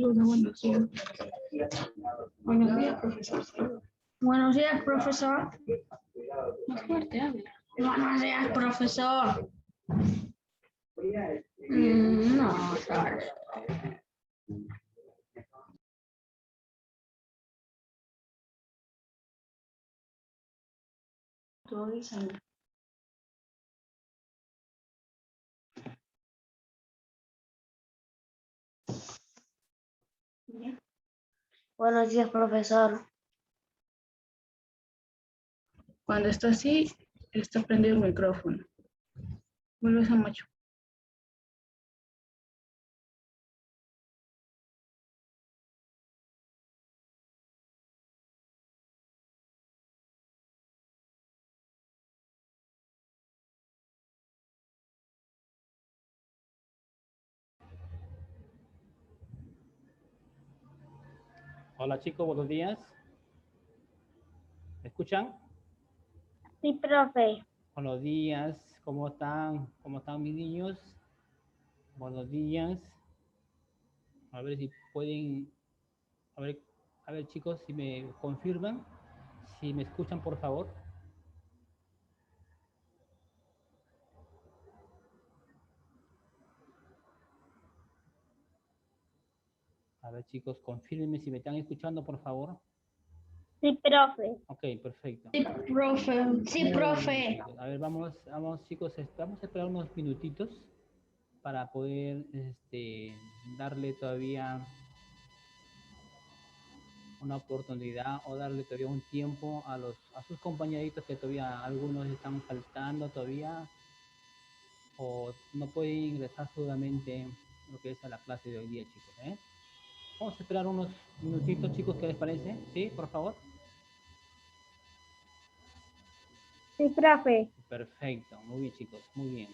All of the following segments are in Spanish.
Saludos, buenos días. Buenos días, profesor. Saludos. Buenos días, profesor. Más fuerte, habla. Buenos días, profesor. No, sabes. Todo dicen. Buenos días, profesor. Cuando está así, está prendido el micrófono. Vuelves a macho. Hola chicos, buenos días. ¿Me escuchan? Sí, profe. Buenos días, ¿cómo están? ¿Cómo están mis niños? Buenos días. A ver si pueden, a ver chicos, si me confirman, si me escuchan por favor. A ver chicos, confírmenme si me están escuchando por favor. Sí, profe. Ok, perfecto. Sí, profe. Sí, Muy profe. bien, chicos. A ver, vamos chicos, vamos a esperar unos minutitos para poder darle todavía una oportunidad o darle todavía un tiempo a sus compañeritos que todavía algunos están faltando todavía o no pueden ingresar solamente lo que es a la clase de hoy día, chicos, ¿eh? Vamos a esperar unos minutitos, chicos, ¿qué les parece? ¿Sí? Por favor. Sí, profe. Perfecto, muy bien, chicos, muy bien.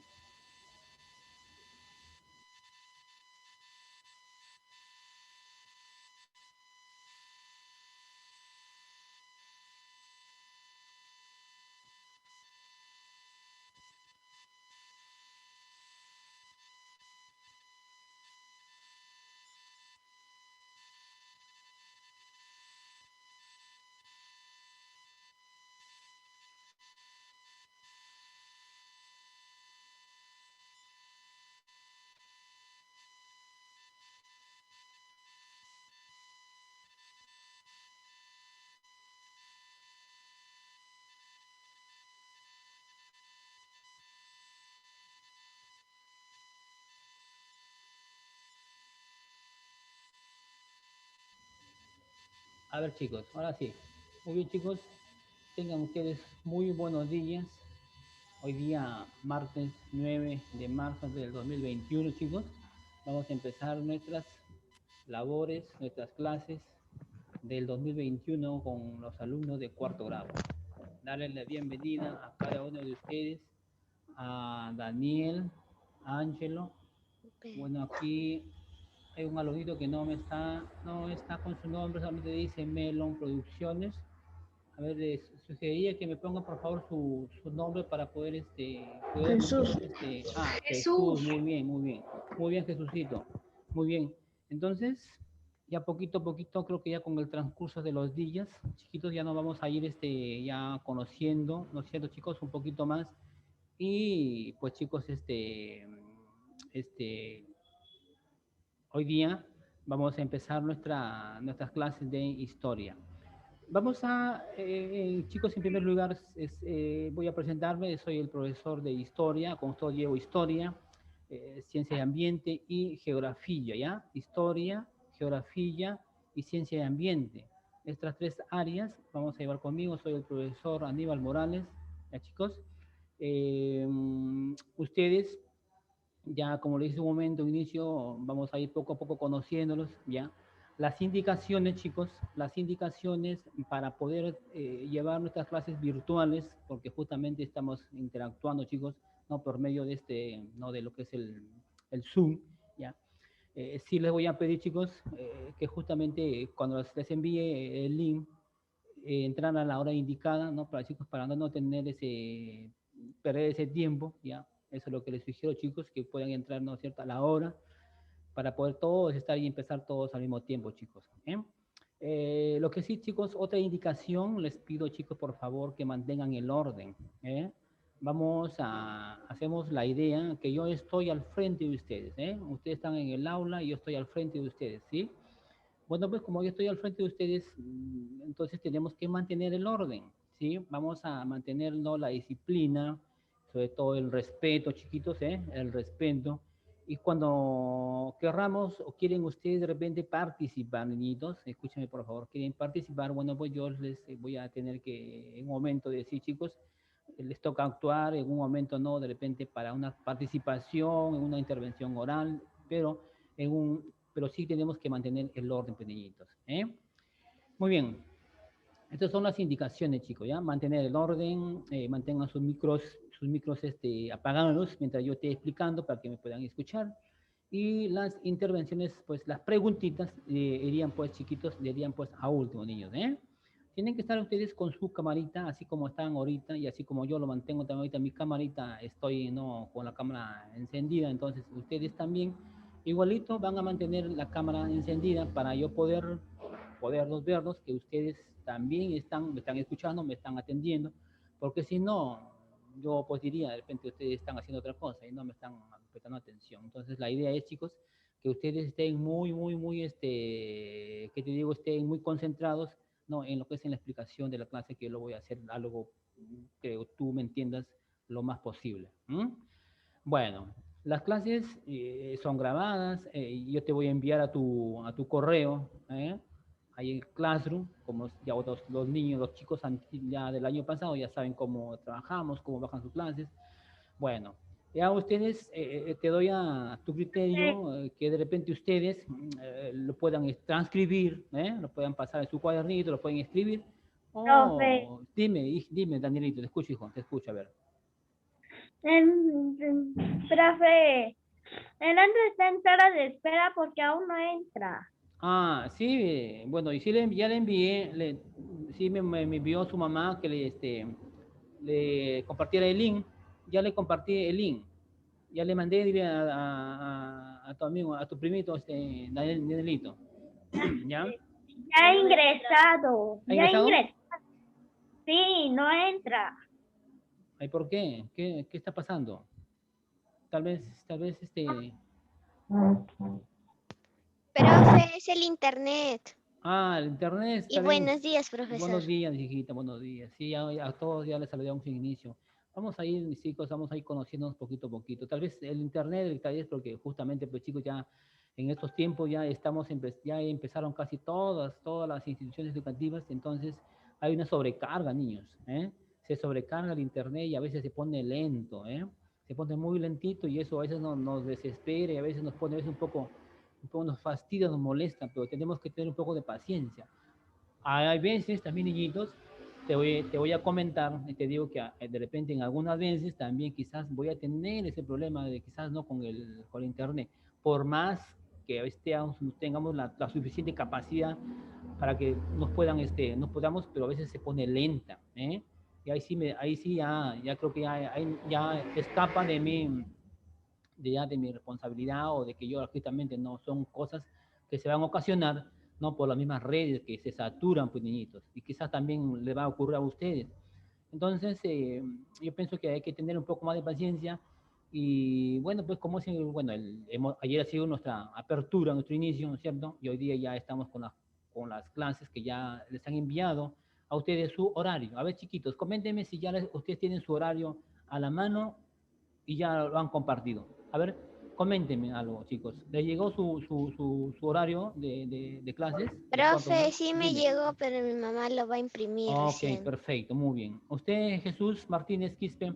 A ver, chicos, ahora sí. Muy bien, chicos, tengan ustedes muy buenos días. Hoy día, martes 9 de marzo del 2021, chicos, vamos a empezar nuestras labores, nuestras clases del 2021 con los alumnos de cuarto grado. Darles la bienvenida a cada uno de ustedes, a Daniel, a Ángelo. Bueno, aquí hay un alumnito que no está con su nombre, solamente dice Melon Producciones. A ver, les sugeriría que me pongan por favor su nombre para poder Jesús. Jesús, muy bien, muy bien. Muy bien, Jesucito. Muy bien. Entonces, ya poquito a poquito, creo que ya con el transcurso de los días, chiquitos, ya nos vamos a ir ya conociendo, ¿no es cierto, chicos? Un poquito más. Y pues chicos, hoy día vamos a empezar nuestras clases de historia. Vamos chicos, en primer lugar voy a presentarme, soy el profesor de historia, con todo llevo historia, ciencia de ambiente y geografía, ¿ya? Historia, geografía y ciencia de ambiente. Estas tres áreas vamos a llevar conmigo, soy el profesor Aníbal Morales, ¿ya chicos? Ustedes, ya como le dije un momento, inicio, vamos a ir poco a poco conociéndolos, ¿ya? Las indicaciones, chicos, las indicaciones para poder llevar nuestras clases virtuales, porque justamente estamos interactuando, chicos, ¿no? Por medio de ¿no? De lo que es el Zoom, ¿ya? Sí les voy a pedir, chicos, que justamente cuando les envíe el link, entrar a la hora indicada, ¿no? Para chicos, para no tener perder ese tiempo, ¿ya? Eso es lo que les sugiero, chicos, que puedan entrar, ¿no es cierto?, a la hora. para poder todos estar y empezar todos al mismo tiempo, chicos. Lo que sí, chicos, otra indicación, les pido, chicos, por favor, que mantengan el orden. Hacemos la idea que yo estoy al frente de ustedes. Ustedes están en el aula y yo estoy al frente de ustedes, ¿sí? Bueno, pues como yo estoy al frente de ustedes, entonces tenemos que mantener el orden, ¿sí? Vamos a mantener, ¿no?, la disciplina, sobre todo el respeto, chiquitos, el respeto. Y cuando querramos o quieren ustedes de repente participar, niñitos, escúchenme por favor, quieren participar, bueno, pues yo les voy a tener que en un momento decir, chicos, les toca actuar, en un momento no, de repente para una participación, en una intervención oral, pero pero sí tenemos que mantener el orden, pequeñitos. Muy bien, estas son las indicaciones, chicos, ¿ya? Mantener el orden, mantengan sus micros apagados mientras yo esté explicando para que me puedan escuchar. Y las intervenciones, pues las preguntitas irían pues, chiquitos, irían pues a último, niños, Tienen que estar ustedes con su camarita, así como están ahorita, y así como yo lo mantengo también ahorita, mi camarita, estoy no con la cámara encendida, entonces ustedes también igualito van a mantener la cámara encendida para yo poderlos verlos, que ustedes también me están escuchando, me están atendiendo, porque si no, yo pues diría, de repente ustedes están haciendo otra cosa y no me están prestando atención. Entonces la idea es, chicos, que ustedes estén muy, que te digo, estén muy concentrados, ¿no?, en lo que es en la explicación de la clase, que yo lo voy a hacer algo que tú me entiendas lo más posible. Bueno, las clases son grabadas, yo te voy a enviar a tu correo, ahí el Classroom, como ya los niños, los chicos ya del año pasado ya saben cómo trabajamos, cómo bajan sus clases. Bueno, ya ustedes, te doy a tu criterio, que de repente ustedes lo puedan transcribir, lo puedan pasar en su cuadernito, lo pueden escribir. Profe, Oh, dime, Danielito, te escucho, hijo, te escucho, a ver. profe, el Andrés está en sala de espera porque aún no entra. Ah, sí, bueno, y sí ya le envié, sí me envió su mamá que le compartiera el link, ya le compartí el link, ya le mandé, dile a tu amigo, a tu primito, Danielito, ¿ya? Ya ha ingresado, ¿Ha ya ingresado? ingresó. Sí, no entra. Ay, ¿por qué? ¿Qué está pasando? Tal vez, Profe, es el internet. el internet Y está bien. buenos días, profesor. Buenos días, hijita, buenos días. Sí, a todos ya les saludamos en inicio. Vamos a ir, mis chicos, vamos a ir conociéndonos poquito a poquito. Tal vez el internet, tal vez porque justamente, pues chicos, ya en estos tiempos ya ya empezaron casi todas las instituciones educativas, entonces hay una sobrecarga, niños, Se sobrecarga el internet y a veces se pone lento, Se pone muy lentito y eso a veces nos desespera y a veces nos pone a veces un poco nos fastidia, nos molesta, pero tenemos que tener un poco de paciencia. Hay veces también, niñitos, te voy a comentar, y te digo que de repente en algunas veces también quizás voy a tener ese problema de quizás no con el internet, por más que a veces tengamos la suficiente capacidad para que nos podamos, pero a veces se pone lenta, Y ahí sí ya creo que ya escapa de mi responsabilidad o de que yo justamente no son cosas que se van a ocasionar, no por las mismas redes que se saturan, pues niñitos, y quizás también le va a ocurrir a ustedes. Entonces, yo pienso que hay que tener un poco más de paciencia y bueno, pues como bueno, ayer ha sido nuestra apertura, nuestro inicio, ¿no es cierto? Y hoy día ya estamos con las clases que ya les han enviado a ustedes su horario. A ver, chiquitos, coméntenme si ya ustedes tienen su horario a la mano y ya lo han compartido. A ver, coméntenme algo, chicos. ¿Les llegó su horario de clases? Profe, sí me Dime. llegó, pero mi mamá lo va a imprimir Ok, recién. perfecto, muy bien. ¿Usted, Jesús Martínez Quispe,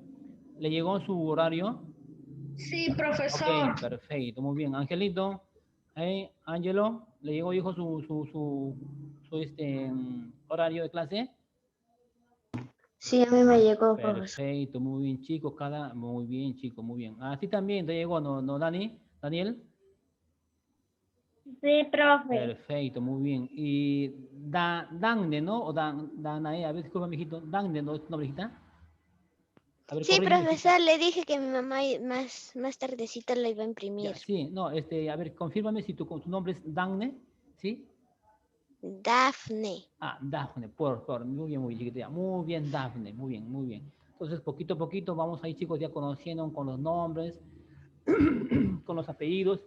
le llegó su horario? Sí, Ok, profesor. perfecto, muy bien. Angelito, Ángelo, ¿le llegó, hijo, horario de clase? Sí, a mí me llegó, profesor. Perfecto, muy bien, chicos, muy bien, chicos, muy bien. A ti también te llegó, ¿no, Dani? ¿Daniel? Sí, profe. Perfecto, muy bien. Y Dande, ¿no? O Danae, a ver, disculpa, mijito. Dande, ¿no es tu nombre, hijita? A ver, Sí, corrígeme. profesor, le dije que mi mamá más tardecito la iba a Ya, imprimir. sí, no, a ver, confírmame si tu nombre es Dagne, ¿sí? Dafne. Ah, Dafne, por favor, muy bien, chiquitita. Muy bien, Dafne, muy bien, muy bien. Entonces, poquito a poquito vamos ahí, chicos, ya conociendo con los nombres, con los apellidos,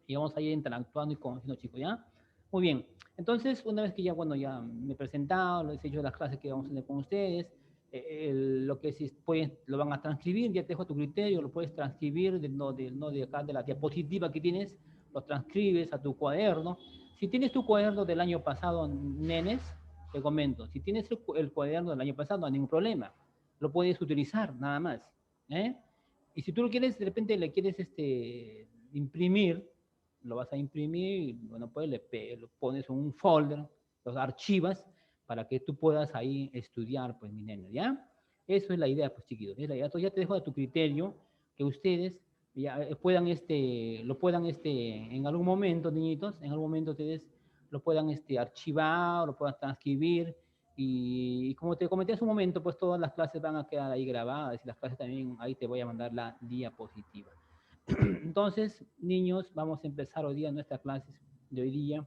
y vamos a ir interactuando y conociendo, chicos, ¿ya? Muy bien. Entonces, una vez que ya, bueno, ya me he presentado, les he hecho las clases que vamos a tener con ustedes, lo que si pueden, lo van a transcribir, ya te dejo a tu criterio, lo puedes transcribir, no de acá, de la diapositiva que tienes, lo transcribes a tu cuaderno. Si tienes tu cuaderno del año pasado, nenes, te comento, si tienes el cuaderno del año pasado, no hay ningún problema, lo puedes utilizar, nada más, ¿eh? Y si tú lo quieres, de repente le quieres imprimir, lo vas a imprimir, bueno, pues lo pones en un folder, los archivas, para que tú puedas ahí estudiar, pues, mi niño, ¿ya? Eso es la idea, pues, chiquitos, es la idea. Entonces ya te dejo a tu criterio que ustedes ya puedan, lo puedan, en algún momento, niñitos, en algún momento ustedes lo puedan, archivar, lo puedan transcribir, y como te comenté hace un momento, pues todas las clases van a quedar ahí grabadas, y las clases también, ahí te voy a mandar la diapositiva. Entonces, niños, vamos a empezar hoy día nuestras clases de hoy día,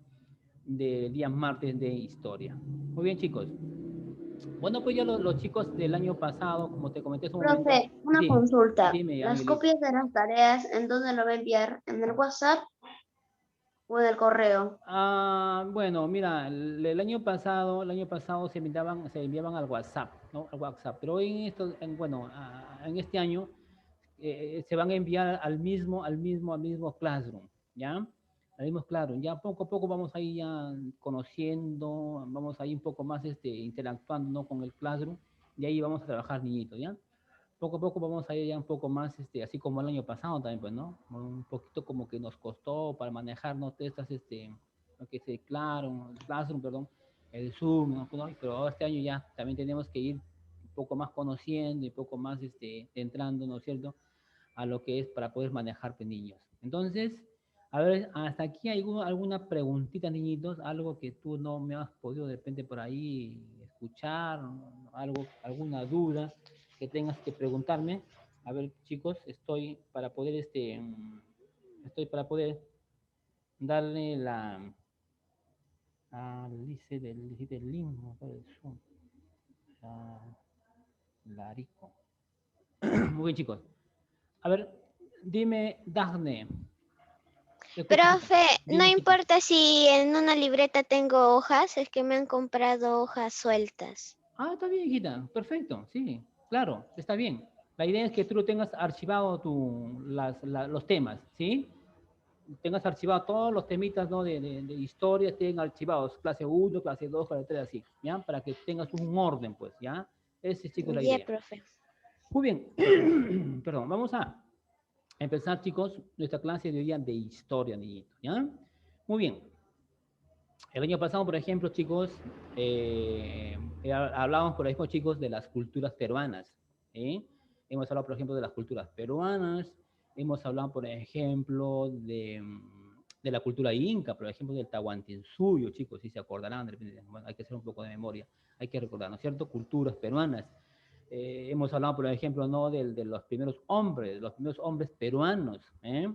del día martes de historia. Muy bien, chicos. Bueno, pues ya los chicos del año pasado, como te comenté hace un momento, Profe, una sí, consulta. dime, ¿Las Angelita. copias de las tareas en dónde lo va a enviar? ¿En el WhatsApp o en el correo? Bueno, mira, el año pasado se enviaban al WhatsApp, ¿no? Al WhatsApp, pero bueno, en este año se van a enviar al mismo Classroom, ¿ya? Al mismo Classroom. Ya poco a poco vamos a ir ya conociendo, vamos a ir un poco más interactuando, ¿no? Con el Classroom, y ahí vamos a trabajar, niñitos, ¿ya? Poco a poco vamos a ir ya un poco más, así como el año pasado también, pues, ¿no? Un poquito como que nos costó para manejarnos estas, lo que es Classroom, perdón, el Zoom, ¿no? Pero este año ya también tenemos que ir un poco más conociendo y un poco más, entrando, ¿no es cierto?, a lo que es para poder manejar, pues, niños. Entonces, a ver, hasta aquí hay alguna preguntita, niñitos, algo que tú no me has podido de repente por ahí escuchar, algo, alguna duda que tengas que preguntarme. A ver, chicos, estoy para poder darle dice el link, ¿no? Para el Zoom. Larico. Muy bien, chicos. A ver, dime, Daphne. Te escucho, chica. Profe, no Dime, chica. importa si en una libreta tengo hojas, es que me han comprado hojas sueltas. Ah, está bien, hijita. Perfecto, sí, claro, está bien. La idea es que tú lo tengas archivado los temas, ¿sí? Tengas archivado todos los temitas, ¿no? de historia, estén archivados, clase 1, clase 2, clase 3, así, ¿ya? Para que tengas un orden, pues, ¿ya? Esa es, chicos, la Ya, idea. profe. Muy bien, perdón, vamos a empezar, chicos, nuestra clase de hoy día de historia, niñitos, ¿ya? Muy bien. El año pasado, por ejemplo, chicos, hablábamos, por ejemplo, chicos, de las culturas peruanas, ¿eh? Hemos hablado, por ejemplo, de las culturas peruanas, hemos hablado, por ejemplo, de la cultura inca, por ejemplo, del Tahuantinsuyo, chicos, si se acordarán, de repente, bueno, hay que hacer un poco de memoria, hay que recordar, ¿no es cierto? Culturas peruanas. Hemos hablado, por ejemplo, ¿no? De los primeros hombres peruanos, ¿eh?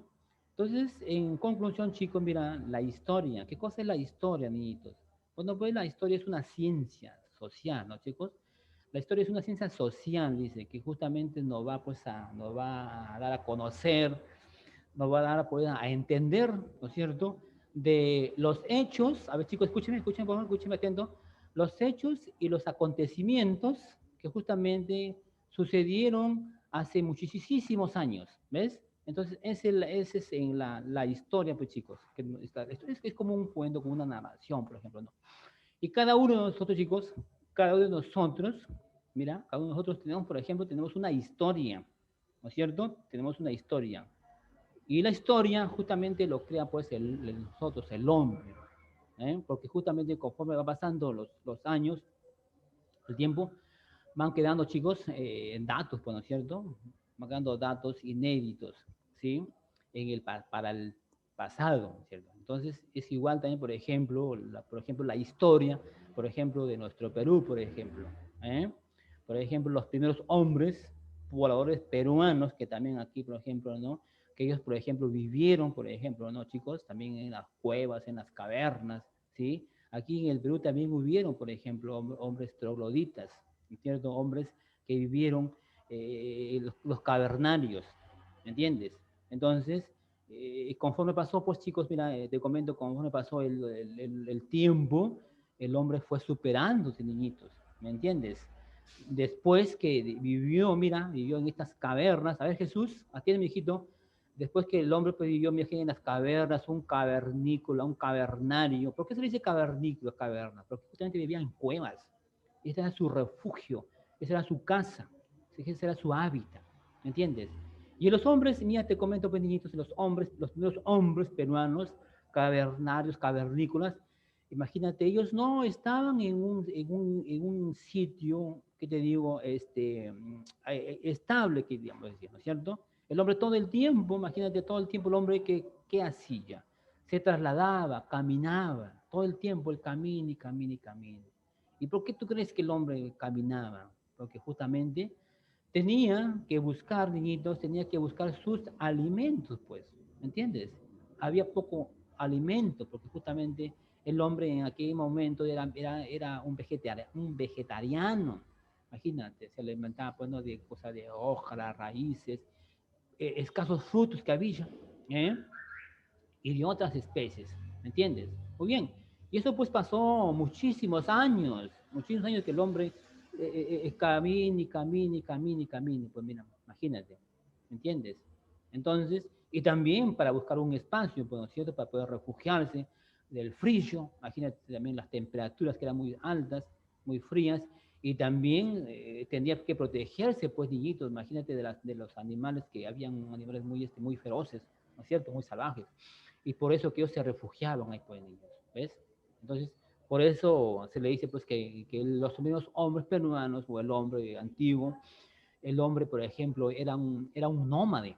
Entonces, en conclusión, chicos, mira, la historia. ¿Qué cosa es la historia, niñitos? Bueno, pues la historia es una ciencia social, ¿no, chicos? La historia es una ciencia social, dice, que justamente nos va a dar a conocer, nos va a dar a poder a entender, ¿no es cierto?, de los hechos. A ver, chicos, escúchenme, por favor, escúchenme atento. Los hechos y los acontecimientos que justamente sucedieron hace muchísimos años, ¿ves? Entonces, ese es en la historia, pues, chicos. Es como un cuento, como una narración, por ejemplo, ¿no? Y cada uno de nosotros, chicos, cada uno de nosotros, mira, cada uno de nosotros tenemos, por ejemplo, tenemos una historia, ¿no es cierto? Tenemos una historia. Y la historia justamente lo crea, pues, nosotros, el hombre, ¿eh? Porque justamente conforme va pasando los años, el tiempo, van quedando, chicos, datos, pues, ¿no es cierto? Van quedando datos inéditos, ¿sí? Para el pasado, ¿no es cierto? Entonces, es igual también, por ejemplo, la historia, por ejemplo, de nuestro Perú, por ejemplo, ¿eh? Por ejemplo, los primeros hombres, pobladores peruanos que también aquí, por ejemplo, ¿no? Que ellos, por ejemplo, vivieron, por ejemplo, ¿no, chicos? También en las cuevas, en las cavernas, ¿sí? Aquí en el Perú también hubieron, por ejemplo, hombres trogloditas, ¿cierto? Hombres que vivieron los cavernarios, ¿me entiendes? Entonces, conforme pasó, pues chicos, mira, te comento, conforme pasó el tiempo, el hombre fue superándose, niñitos, ¿me entiendes? Después que vivió, mira, vivió en estas cavernas, a ver Jesús, atiende mi hijito, después que el hombre pues, vivió, mi en las cavernas, un cavernícola, un cavernario, ¿por qué se le dice cavernícola, caverna? Porque justamente vivía en cuevas, ese era su refugio, esa era su casa, ese era su hábitat, ¿me entiendes? Y los hombres, mira, te comento, pues, niñitos, los hombres, los primeros hombres peruanos, cavernarios, cavernícolas, imagínate, ellos no estaban en un sitio, ¿qué te digo? Estable, que digamos, ¿no es cierto? El hombre todo el tiempo, imagínate, todo el tiempo el hombre ¿qué hacía? Se trasladaba, caminaba, todo el tiempo él camina y camina y camina. ¿Y por qué tú crees que el hombre caminaba? Porque justamente tenía que buscar, niñitos, tenía que buscar sus alimentos, pues, ¿me entiendes? Había poco alimento, porque justamente el hombre en aquel momento era un vegetariano. Imagínate, se alimentaba pues, ¿no? de cosas de hojas, raíces, escasos frutos que había, ¿eh? Y de otras especies, ¿me entiendes? Muy bien. Y eso pues pasó muchísimos años que el hombre camina y camina y camina y camina. Pues mira, imagínate, ¿me entiendes? Entonces, y también para buscar un espacio, pues, ¿no es cierto? Para poder refugiarse del frío, imagínate también las temperaturas que eran muy altas, muy frías, y también tendría que protegerse, pues, niñitos, imagínate de los animales que habían animales muy feroces, ¿no es cierto? Muy salvajes y por eso que ellos se refugiaban ahí, pues, niños, ¿ves? Entonces, por eso se le dice, pues, que los primeros hombres peruanos, o el hombre antiguo, el hombre, por ejemplo, era un nómade,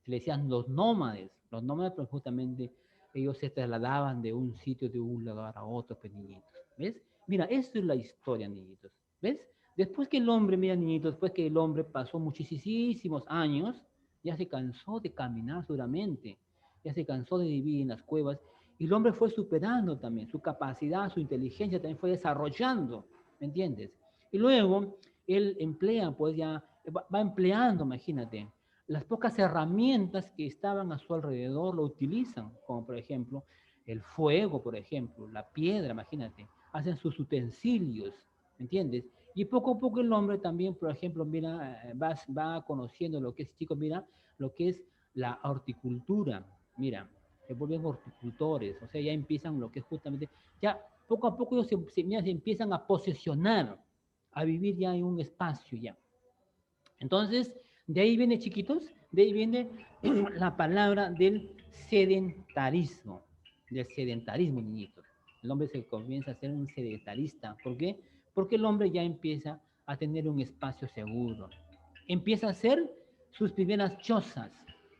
se le decían los nómades, pues, justamente, ellos se trasladaban de un sitio, de un lugar a otro, pues, niñitos, ¿ves? Mira, esto es la historia, niñitos, ¿ves? Después que el hombre, mira, niñitos, después que el hombre pasó muchísimos años, ya se cansó de caminar duramente, ya se cansó de vivir en las cuevas, y el hombre fue superando también su capacidad, su inteligencia también fue desarrollando, ¿me entiendes? Y luego él emplea, pues ya va empleando, imagínate, las pocas herramientas que estaban a su alrededor lo utilizan, como por ejemplo el fuego, por ejemplo, la piedra, imagínate, hacen sus utensilios, ¿me entiendes? Y poco a poco el hombre también, por ejemplo, mira, va conociendo lo que es, chicos, mira, lo que es la horticultura, mira, se vuelven horticultores, o sea, ya empiezan lo que es justamente, ya poco a poco ellos se empiezan a posesionar, a vivir ya en un espacio ya. Entonces, de ahí viene, chiquitos, de ahí viene la palabra del sedentarismo, niñitos. El hombre se comienza a ser un sedentarista. ¿Por qué? Porque el hombre ya empieza a tener un espacio seguro. Empieza a hacer sus primeras chozas,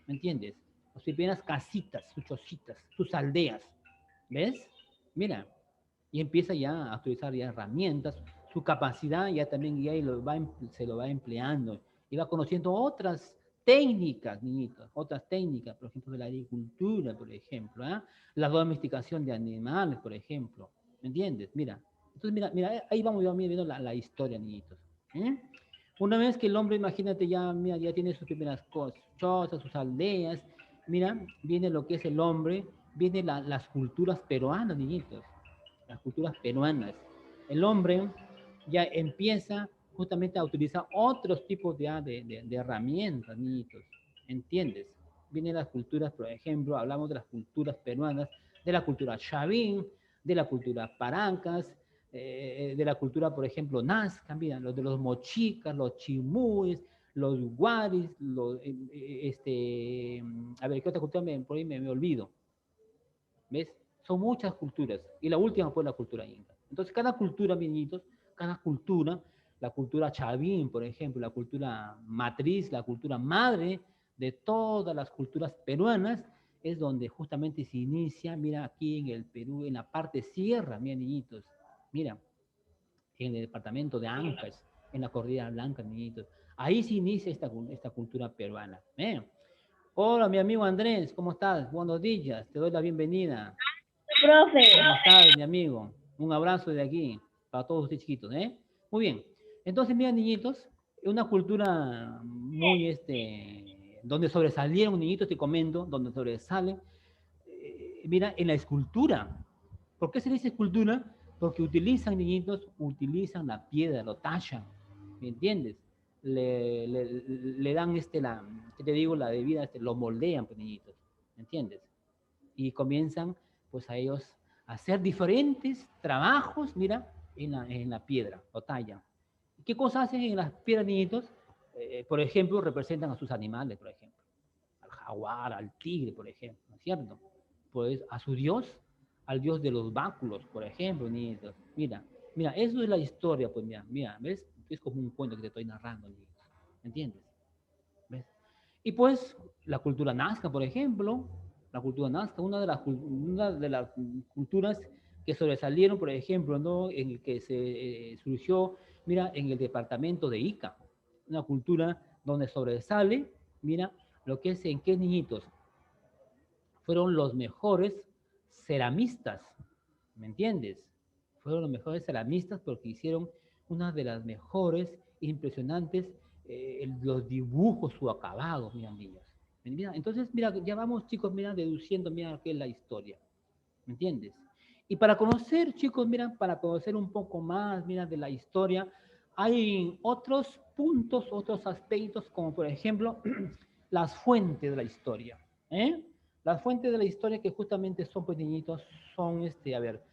¿me entiendes? Sus primeras casitas, sus chocitas, sus aldeas. ¿Ves? Mira, y empieza ya a utilizar ya herramientas, su capacidad ya también ya se lo va empleando y va conociendo otras técnicas, niñitos, otras técnicas, por ejemplo, de la agricultura, por ejemplo, ¿eh? La domesticación de animales, por ejemplo, ¿me entiendes? Mira, entonces mira, ahí vamos viendo la historia, niñitos. ¿Eh? Una vez que el hombre, imagínate, mira, ya tiene sus primeras cosas, sus aldeas, mira, viene lo que es el hombre, vienen las culturas peruanas, niñitos, las culturas peruanas. El hombre ya empieza justamente a utilizar otros tipos de herramientas, niñitos, ¿entiendes? Vienen las culturas, por ejemplo, hablamos de las culturas peruanas, de la cultura chavín, de la cultura parancas, de la cultura, por ejemplo, nazca, mira, los de los mochicas, los chimúes, los guaris, a ver, ¿qué otra cultura por ahí me olvido? ¿Ves? Son muchas culturas. Y la última fue la cultura inca. Entonces, cada cultura, mis niñitos, cada cultura, la cultura chavín, por ejemplo, la cultura matriz, la cultura madre de todas las culturas peruanas, es donde justamente se inicia, mira, aquí en el Perú, en la parte sierra, mira, niñitos, mira, en el departamento de Ancash, en la Cordillera Blanca, niñitos. Ahí se inicia esta cultura peruana. Hola, mi amigo Andrés, ¿cómo estás? Buenos días, te doy la bienvenida. Profe. ¿Cómo estás, mi amigo? Un abrazo de aquí para todos ustedes chiquitos, ¿eh? Muy bien. Entonces, mira, niñitos, una cultura muy, donde sobresalieron, niñitos, te comento, donde sobresalen, mira, en la escultura. ¿Por qué se dice escultura? Porque utilizan, niñitos, utilizan la piedra, lo tallan, ¿me entiendes? Le dan, ¿qué te digo? La debida, lo moldean, pues, niñitos, ¿me entiendes? Y comienzan pues a ellos a hacer diferentes trabajos, mira, en la piedra, lo tallan. ¿Qué cosas hacen en las piedras, niñitos? Por ejemplo, representan a sus animales, por ejemplo, al jaguar, al tigre, por ejemplo, ¿no es cierto? Pues a su dios, al dios de los báculos, por ejemplo, niñitos. Mira, mira, eso es la historia, pues mira, ¿ves? Es como un cuento que te estoy narrando, niñitos, ¿me entiendes? ¿Ves? Y pues la cultura nazca, por ejemplo, la cultura nazca, una de las culturas que sobresalieron, por ejemplo, ¿no? En el que se surgió, mira, en el departamento de Ica, una cultura donde sobresale, mira, lo que es en qué niñitos fueron los mejores ceramistas, ¿me entiendes? Fueron los mejores ceramistas porque hicieron una de las mejores, impresionantes, los dibujos, su acabado, mira, niños. Mira, entonces, mira, ya vamos, chicos, mira, deduciendo, mira, qué es la historia, ¿me entiendes? Y para conocer, chicos, mira, para conocer un poco más, mira, de la historia, hay otros puntos, otros aspectos, como por ejemplo, las fuentes de la historia, ¿eh? Las fuentes de la historia que justamente son pequeñitos, son, a ver,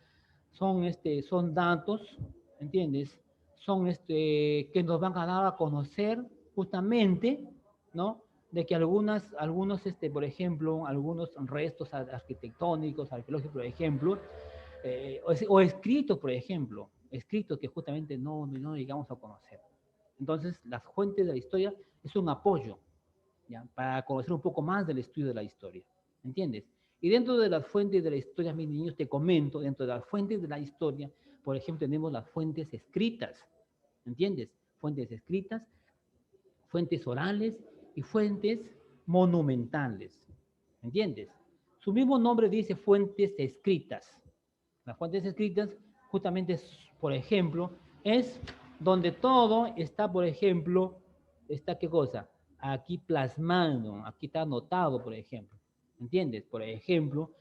son datos, ¿entiendes? Son, que nos van a dar a conocer justamente, ¿no? De que algunos, por ejemplo, algunos restos arquitectónicos, arqueológicos, por ejemplo, o escritos, por ejemplo, escritos que justamente no llegamos a conocer. Entonces, las fuentes de la historia es un apoyo, ¿ya? Para conocer un poco más del estudio de la historia, ¿entiendes? Y dentro de las fuentes de la historia, mis niños, te comento, dentro de las fuentes de la historia, por ejemplo, tenemos las fuentes escritas, ¿entiendes? Fuentes escritas, fuentes orales y fuentes monumentales, ¿entiendes? Su mismo nombre dice fuentes escritas. Las fuentes escritas, justamente, por ejemplo, es donde todo está, por ejemplo, está qué cosa, aquí plasmado, aquí está anotado, por ejemplo, ¿entiendes? Por ejemplo,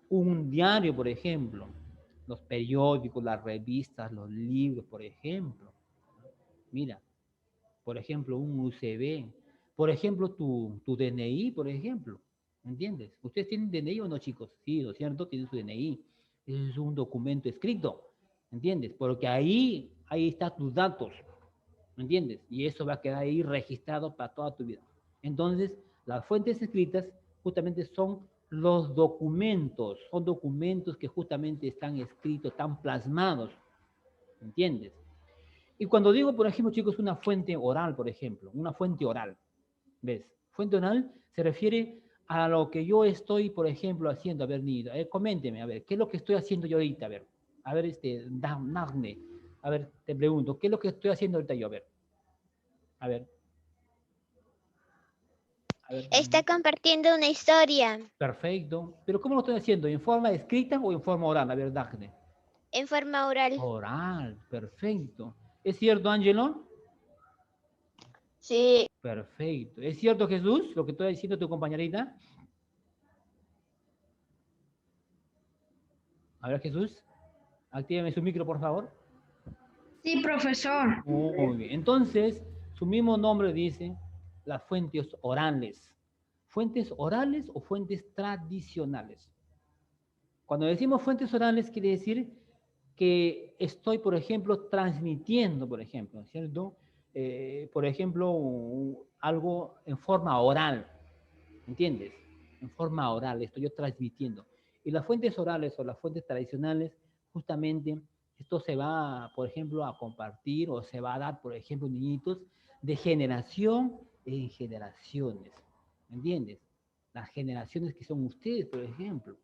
un diario, por ejemplo, los periódicos, las revistas, los libros, por ejemplo. Mira, por ejemplo, un UCB, por ejemplo, tu DNI, por ejemplo, ¿entiendes? ¿Ustedes tienen DNI o no, chicos? Sí, ¿no es cierto? Tienen su DNI. Es un documento escrito, ¿entiendes? Porque ahí están tus datos, ¿me entiendes? Y eso va a quedar ahí registrado para toda tu vida. Entonces, las fuentes escritas justamente son documentos que justamente están escritos, están plasmados, ¿me entiendes? Y cuando digo, por ejemplo, chicos, una fuente oral, por ejemplo, una fuente oral, ¿ves? Fuente oral se refiere a lo que yo estoy, por ejemplo, haciendo. A ver, Nido, coménteme, a ver, ¿qué es lo que estoy haciendo yo ahorita? A ver, Dagne, a ver, te pregunto, ¿qué es lo que estoy haciendo ahorita yo? A ver, a ver, Está compartiendo una historia perfecto. Pero ¿cómo lo estoy haciendo? ¿En forma escrita o en forma oral? A ver, Dagne. en forma oral. Oral, perfecto. ¿Es cierto, Ángelo? Sí, Perfecto. ¿Es cierto, Jesús, lo que estoy diciendo tu compañerita? A ver, Jesús, actívame su micro, por favor. Sí, profesor. Muy bien. Entonces, su mismo nombre dice las fuentes orales. ¿Fuentes orales o fuentes tradicionales? Cuando decimos fuentes orales, quiere decir que estoy, por ejemplo, transmitiendo, por ejemplo, ¿cierto? Por ejemplo, algo en forma oral, ¿entiendes? En forma oral, estoy yo transmitiendo. Y las fuentes orales o las fuentes tradicionales, justamente, esto se va, por ejemplo, a compartir o se va a dar, por ejemplo, niñitos, de generación en generaciones, ¿entiendes? Las generaciones que son ustedes, por ejemplo,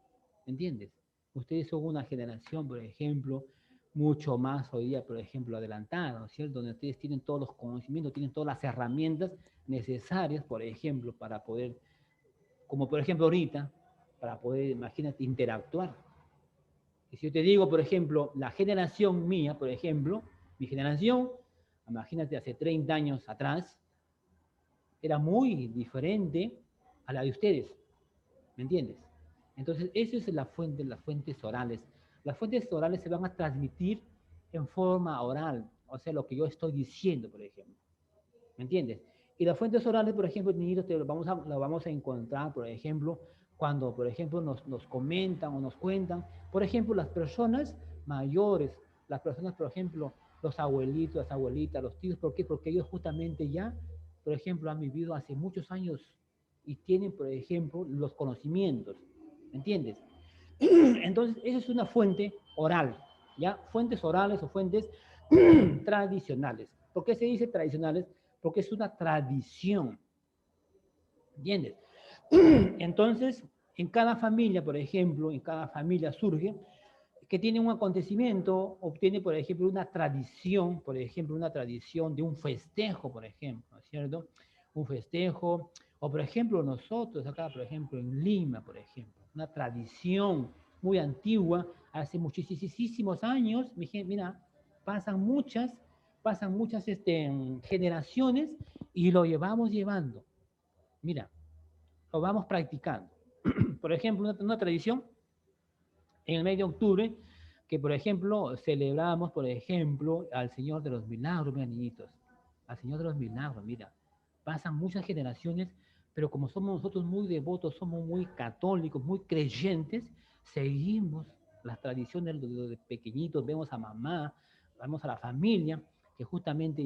¿entiendes? Ustedes son una generación, por ejemplo, mucho más hoy día, por ejemplo, adelantado, ¿cierto? Donde ustedes tienen todos los conocimientos, tienen todas las herramientas necesarias, por ejemplo, para poder, como por ejemplo ahorita, para poder, imagínate, interactuar. Y si yo te digo, por ejemplo, la generación mía, por ejemplo, mi generación, imagínate, hace 30 años atrás, era muy diferente a la de ustedes, ¿me entiendes? Entonces, eso es la fuente, las fuentes orales. Las fuentes orales se van a transmitir en forma oral, o sea, lo que yo estoy diciendo, por ejemplo, ¿me entiendes? Y las fuentes orales, por ejemplo, niños, lo vamos a encontrar, por ejemplo, cuando, por ejemplo, nos comentan o nos cuentan, por ejemplo, las personas mayores, las personas, por ejemplo, los abuelitos, las abuelitas, los tíos, ¿por qué? Porque ellos justamente ya, por ejemplo, han vivido hace muchos años y tienen, por ejemplo, los conocimientos, ¿me entiendes? Entonces, esa es una fuente oral, ¿ya? Fuentes orales o fuentes tradicionales. ¿Por qué se dice tradicionales? Porque es una tradición, ¿entiendes? Entonces, en cada familia, por ejemplo, en cada familia surge que tiene un acontecimiento, obtiene, por ejemplo, una tradición, por ejemplo, una tradición de un festejo, por ejemplo, ¿cierto? Un festejo, o por ejemplo, nosotros acá, por ejemplo, en Lima, por ejemplo, una tradición muy antigua, hace muchísimos años, mira, pasan muchas generaciones y lo llevamos llevando, mira, lo vamos practicando. Por ejemplo, una tradición en el mes de octubre, que por ejemplo celebramos, por ejemplo, al Señor de los Milagros, mira, niñitos, al Señor de los Milagros, mira, pasan muchas generaciones, pero como somos nosotros muy devotos, somos muy católicos, muy creyentes, seguimos las tradiciones de pequeñitos, vemos a mamá, vemos a la familia, que justamente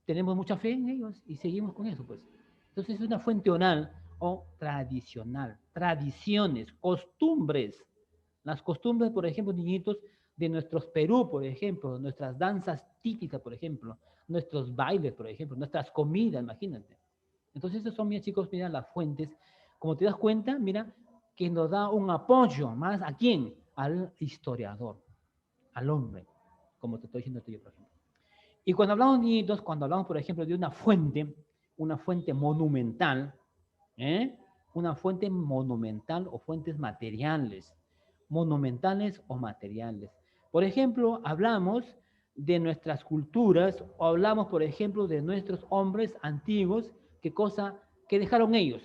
tenemos mucha fe en ellos y seguimos con eso, pues. Entonces es una fuente oral o tradicional, tradiciones, costumbres. Las costumbres, por ejemplo, niñitos, de nuestros Perú, por ejemplo, nuestras danzas típicas, por ejemplo, nuestros bailes, por ejemplo, nuestras comidas, imagínate. Entonces, esos son, mis chicos, mira, las fuentes. Como te das cuenta, mira, que nos da un apoyo más a quién? Al historiador, al hombre, como te estoy diciendo yo, por ejemplo. Y cuando hablamos, niñitos, cuando hablamos, por ejemplo, de una fuente monumental, ¿eh? Una fuente monumental o fuentes materiales, monumentales o materiales. Por ejemplo, hablamos de nuestras culturas o hablamos, por ejemplo, de nuestros hombres antiguos, ¿qué cosa? ¿Qué dejaron ellos?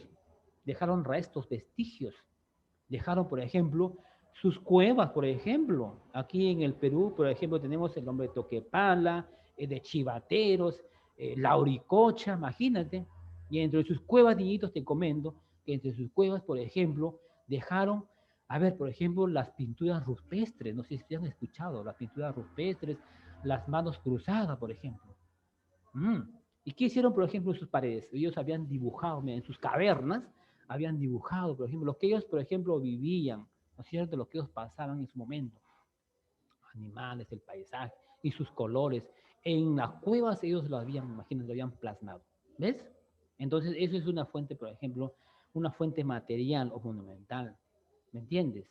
Dejaron restos, vestigios. Dejaron, por ejemplo, sus cuevas, por ejemplo. Aquí en el Perú, por ejemplo, tenemos el nombre de Toquepala, de Chivateros, Lauricocha, imagínate. Y entre sus cuevas, niñitos, te comento que entre sus cuevas, por ejemplo, dejaron, a ver, por ejemplo, las pinturas rupestres, no sé si han escuchado, las pinturas rupestres, las manos cruzadas, por ejemplo. Mm. ¿Y qué hicieron, por ejemplo, en sus paredes? Ellos habían dibujado, en sus cavernas, habían dibujado, por ejemplo, lo que ellos, por ejemplo, vivían, ¿no es cierto? Lo que ellos pasaban en su momento. Animales, el paisaje y sus colores. En las cuevas ellos lo habían, imagínense, lo habían plasmado. ¿Ves? Entonces, eso es una fuente, por ejemplo, una fuente material o monumental. ¿Me entiendes?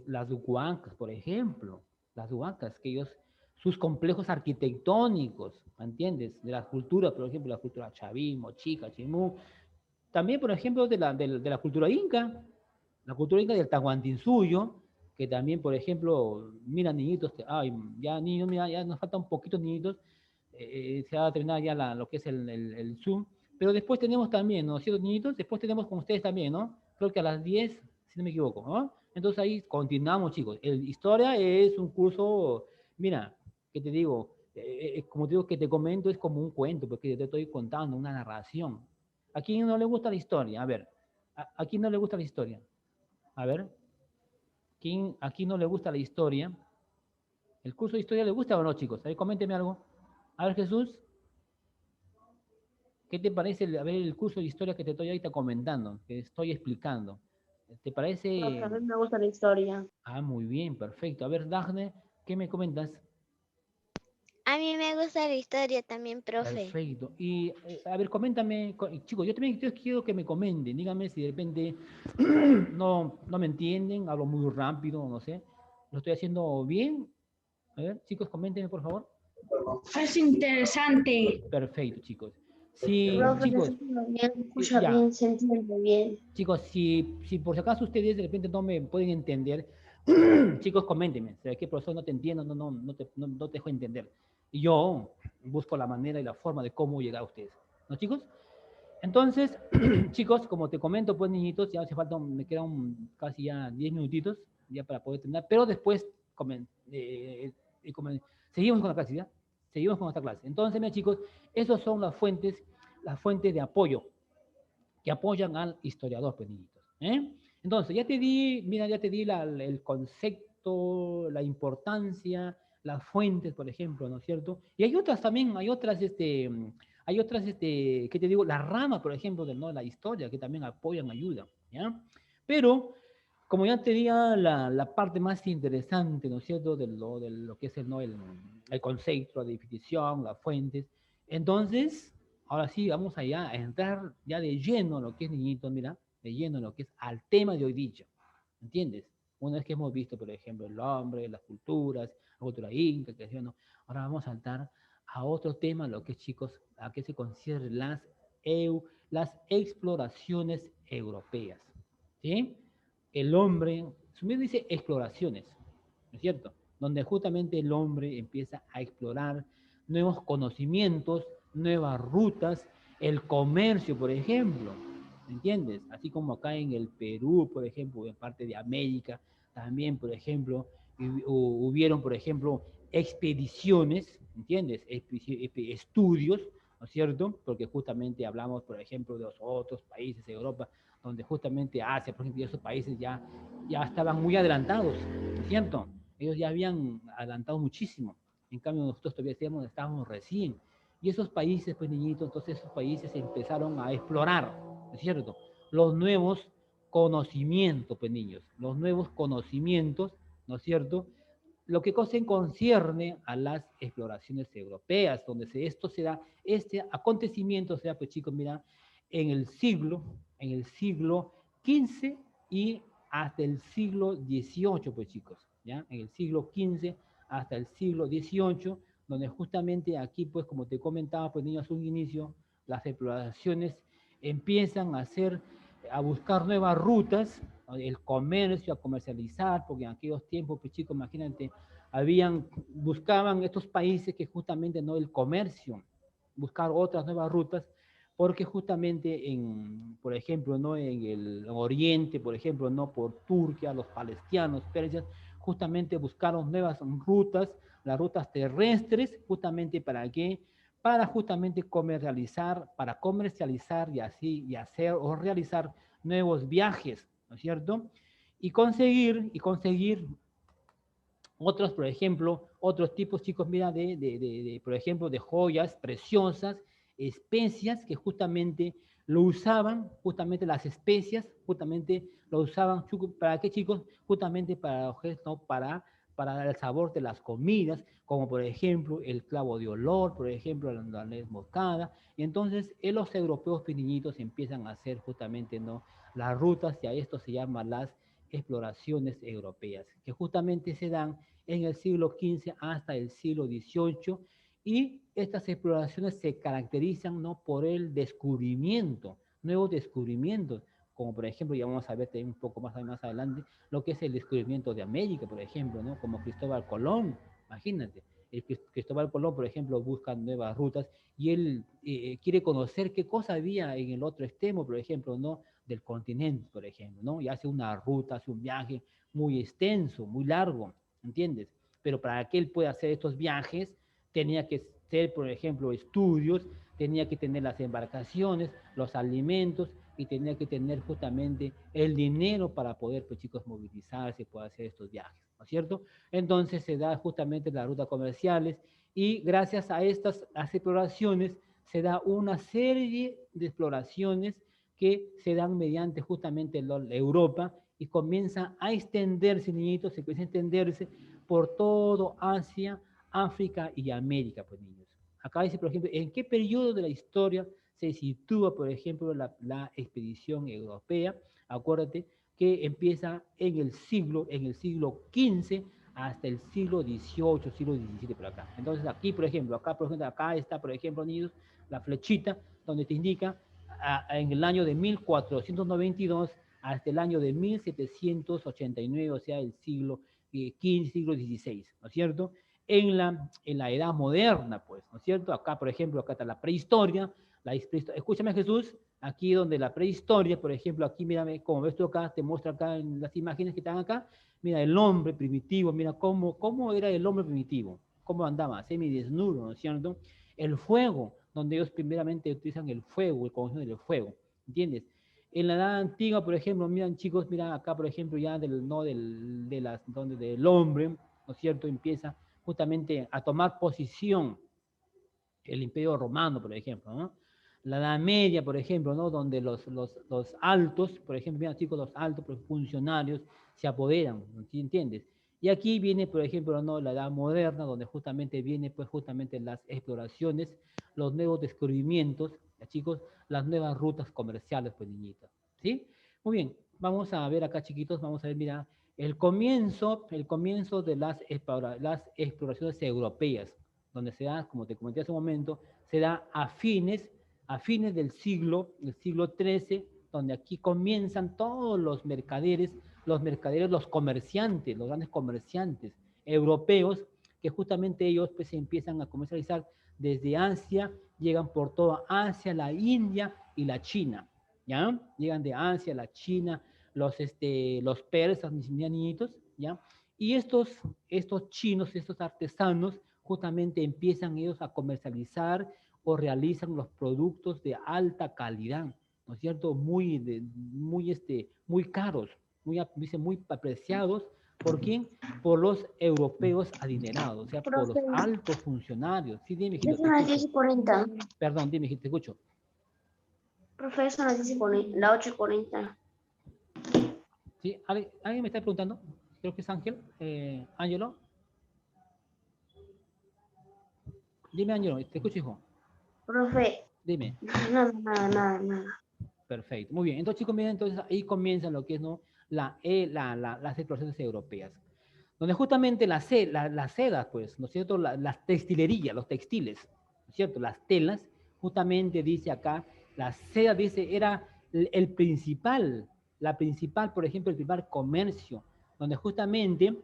Las huancas, por ejemplo, las huancas, que ellos, sus complejos arquitectónicos, ¿me entiendes? De las culturas, por ejemplo, la cultura chaví, mochica, chimú. También, por ejemplo, de la cultura inca, la cultura inca del Tahuantinsuyo, que también, por ejemplo, mira, niñitos, ay, ya niños, mira, ya nos falta un poquito, niñitos, se va a terminar ya lo que es el Zoom, pero después tenemos también, ¿no? ¿Cierto, niñitos? Después tenemos con ustedes también, ¿no? Creo que a las 10, si no me equivoco, ¿no? Entonces ahí continuamos, chicos. Historia es un curso, mira, ¿qué te digo? Como te digo, que te comento, es como un cuento, porque te estoy contando una narración. ¿A quién no le gusta la historia? A ver, ¿a quién no le gusta la historia? A ver, ¿quién aquí no le gusta la historia? ¿El curso de historia le gusta o no, chicos? A ver, coménteme algo. A ver, Jesús, ¿qué te parece el curso de historia que te estoy ahorita comentando, que estoy explicando? ¿Te parece? A mí me gusta la historia. Ah, muy bien, perfecto. A ver, Dafne, ¿qué me comentas? A mí me gusta la historia también, profe. Perfecto. Y, a ver, coméntame, chicos, yo también quiero que me comenten, díganme si de repente no me entienden, hablo muy rápido, no sé. ¿Lo estoy haciendo bien A ver, chicos, coméntenme, por favor. Es interesante. Perfecto, chicos. Sí, Profe, se chicos, escucha bien, se escucha ya. bien, se entiende bien. Chicos, si por si acaso ustedes de repente no me pueden entender, chicos, coméntenme. ¿Será que profesor no te entiendo? No te dejo entender. Y yo busco la manera y la forma de cómo llegar a ustedes. ¿No, chicos? Entonces, chicos, como te comento, pues, niñitos, ya hace falta, me quedan casi ya 10 minutitos ya para poder terminar, pero después seguimos con la clase, ¿ya? Seguimos con esta clase. Entonces, mira, chicos, esas son las fuentes de apoyo que apoyan al historiador, pues, niñitos. ¿Eh? Entonces, ya te di, mira, ya te di el concepto, la importancia, las fuentes, por ejemplo, ¿no es cierto? Y hay otras también, hay otras, ¿qué te digo? La rama, por ejemplo, de ¿no? la historia, que también apoyan, ayudan, ¿ya? Pero, como ya te di la parte más interesante, ¿no es cierto?, de lo que es ¿no? el concepto, la definición, las fuentes. Entonces, ahora sí, vamos allá a entrar ya de lleno en lo que es, niñitos, mira, de lleno en lo que es al tema de hoy dicho. ¿Entiendes? Una vez que hemos visto, por ejemplo, el hombre, las culturas, la cultura inca, que ¿no? Ahora vamos a saltar a otro tema, lo que es, chicos, a que se concierne las exploraciones europeas. ¿Sí? El hombre, su mismo dice exploraciones, ¿no es cierto? Donde justamente el hombre empieza a explorar nuevos conocimientos, nuevas rutas, el comercio, por ejemplo, ¿me entiendes? Así como acá en el Perú, por ejemplo, en parte de América, también, por ejemplo, hubieron, por ejemplo, expediciones, ¿entiendes? Estudios, ¿no es cierto? Porque justamente hablamos, por ejemplo, de los otros países de Europa, donde justamente Asia, por ejemplo, y esos países ya estaban muy adelantados, ¿no es cierto? Ellos ya habían adelantado muchísimo. En cambio, nosotros todavía estábamos recién. Y esos países, pues niñitos, entonces esos países empezaron a explorar, ¿no es cierto? Los nuevos conocimientos, pues niños, los nuevos conocimientos, ¿no es cierto? Lo que concierne a las exploraciones europeas, donde esto se da, este acontecimiento se da, pues chicos, mira, en el siglo XV y hasta el siglo XVIII, pues chicos, ¿ya? En el siglo XV hasta el siglo XVIII, donde justamente aquí, pues como te comentaba, pues niños, un inicio, las exploraciones empiezan a buscar nuevas rutas, el comercio, a comercializar, porque en aquellos tiempos, pues chicos, imagínate, buscaban estos países que justamente no el comercio, buscar otras nuevas rutas, porque justamente por ejemplo, ¿no? En el oriente, por ejemplo, ¿no? Por Turquía, los palestinos, persias, justamente buscaron nuevas rutas, las rutas terrestres, justamente ¿para qué? Para justamente para comercializar y así, y hacer o realizar nuevos viajes, ¿no es cierto? Y conseguir otros, por ejemplo, otros tipos, chicos, mira, por ejemplo, de joyas preciosas, especias que justamente lo usaban, justamente las especias, justamente lo usaban, ¿para qué, chicos? Justamente ¿no? para el sabor de las comidas, como por ejemplo el clavo de olor, por ejemplo la nuez moscada. Y entonces los europeos pequeñitos empiezan a hacer justamente, ¿no? Las rutas, y a esto se llaman las exploraciones europeas, que justamente se dan en el siglo XV hasta el siglo XVIII, y estas exploraciones se caracterizan, ¿no? por el descubrimiento, nuevos descubrimientos, como por ejemplo, ya vamos a ver un poco más adelante, lo que es el descubrimiento de América, por ejemplo, ¿no? Como Cristóbal Colón, imagínate. Cristóbal Colón, por ejemplo, busca nuevas rutas y él quiere conocer qué cosa había en el otro extremo, por ejemplo, ¿no? Del continente, por ejemplo, ¿no? Y hace una ruta, hace un viaje muy extenso, muy largo, ¿entiendes? Pero para que él pueda hacer estos viajes, tenía que ser, por ejemplo, estudios, tenía que tener las embarcaciones, los alimentos, y tenía que tener justamente el dinero para poder, pues chicos, movilizarse, poder hacer estos viajes, ¿no es cierto? Entonces se da justamente las rutas comerciales, y gracias a estas exploraciones se da una serie de exploraciones que se dan mediante justamente Europa, y comienza a extenderse, niñitos, se comienza a extenderse por todo Asia, África y América, pues niños. Acá dice, por ejemplo, ¿en qué periodo de la historia se sitúa, por ejemplo, la expedición europea? Acuérdate que empieza en el siglo XV hasta el siglo XVIII, siglo XVII por acá. Entonces aquí, por ejemplo, acá está, por ejemplo, niños, la flechita donde te indica en el año de 1492 hasta el año de 1789, o sea, el siglo XV, siglo XVI, ¿no es cierto? En la edad moderna, pues, ¿no es cierto? Acá, por ejemplo, acá está la prehistoria, escúchame, Jesús, aquí donde la prehistoria, por ejemplo, aquí, mírame, como ves tú acá, te muestra acá en las imágenes que están acá, mira, el hombre primitivo, mira cómo era el hombre primitivo, cómo andaba, semidesnudo, ¿no es cierto? El fuego, donde ellos primeramente utilizan el fuego, el conocimiento del fuego, ¿entiendes? En la edad antigua, por ejemplo, miran chicos, mira acá, por ejemplo, ya donde del hombre, ¿no es cierto?, empieza justamente a tomar posición el Imperio Romano, por ejemplo, ¿no? La Edad Media, por ejemplo, ¿no? Donde los altos, por ejemplo, mira chicos, los altos funcionarios se apoderan, ¿entiendes? Y aquí viene, por ejemplo, ¿no? La Edad Moderna, donde justamente viene, pues, justamente las exploraciones, los nuevos descubrimientos, ¿ya, chicos? Las nuevas rutas comerciales, pues, niñitos, ¿sí? Muy bien, vamos a ver acá, chiquitos, vamos a ver, mira, el comienzo de las exploraciones europeas, donde se da, como te comenté hace un momento, se da a fines del siglo XIII, donde aquí comienzan todos los mercaderes, los comerciantes, los grandes comerciantes europeos, que justamente ellos pues se empiezan a comercializar desde Asia, llegan por toda Asia, la India y la China, ¿ya? Llegan de Asia, la China, los persas, mis niñitos, ¿ya? Y estos chinos, estos artesanos, justamente empiezan ellos a comercializar o realizan los productos de alta calidad, ¿no es cierto? Muy caros, muy apreciados. ¿Por quién? Por los europeos adinerados, o sea, por los Profe, altos funcionarios. Sí, dime, ya hijito, te son las escucho. 10:40. Perdón, dime, hijito, te escucho. Profe, son las 10:40, las 8:40. ¿Sí? ¿Alguien me está preguntando? Creo que es Ángel. Ángelo. Dime, Ángelo, te escucho, hijo. Profe, Dime. nada. Perfecto. Muy bien. Entonces, chicos, miren, entonces ahí comienza lo que es, ¿no? las exploraciones europeas, donde justamente las sedas, pues, ¿no es cierto? Las textilerías, los textiles, ¿no es cierto? Las telas, justamente dice acá, la seda, dice, era la principal, por ejemplo, el primer comercio, donde justamente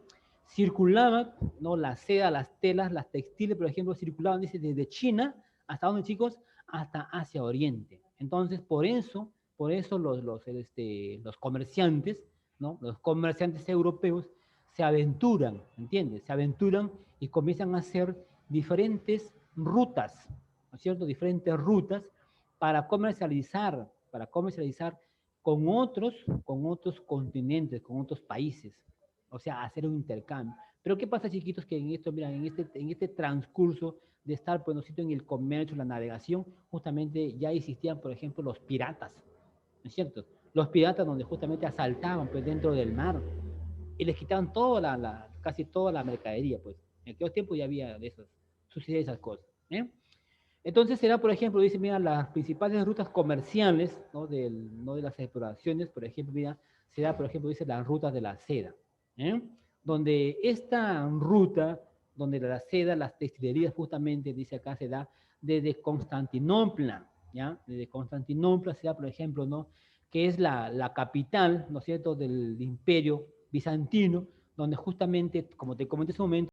circulaba, ¿no? La seda, las telas, las textiles, por ejemplo, circulaban, dice, desde China, ¿hasta dónde, chicos? Hasta Asia Oriente. Entonces, por eso los comerciantes, ¿no? Los comerciantes europeos se aventuran, ¿entiendes? Se aventuran y comienzan a hacer diferentes rutas, ¿no es cierto? Diferentes rutas para comercializar con otros continentes, con otros países, o sea, hacer un intercambio. Pero ¿qué pasa, chiquitos? Que en esto, mira, en este transcurso de estar, pues, ¿no es cierto?, en el comercio, la navegación, justamente ya existían, por ejemplo, los piratas, ¿no es cierto? Los piratas donde justamente asaltaban, pues, dentro del mar y les quitaban casi toda la mercadería, pues. En aquellos tiempos ya había sucedía esas cosas, ¿eh? Entonces será, por ejemplo, dice, mira, las principales rutas comerciales, ¿no? ¿No? De las exploraciones, por ejemplo, mira, será, por ejemplo, dice, las rutas de la seda, ¿eh? Donde esta ruta, donde la seda, las textilerías, justamente, dice acá, se da desde Constantinopla, ¿ya? Desde Constantinopla se da, por ejemplo, ¿no? Que es la capital, ¿no es cierto?, del imperio bizantino, donde justamente, como te comenté en ese momento,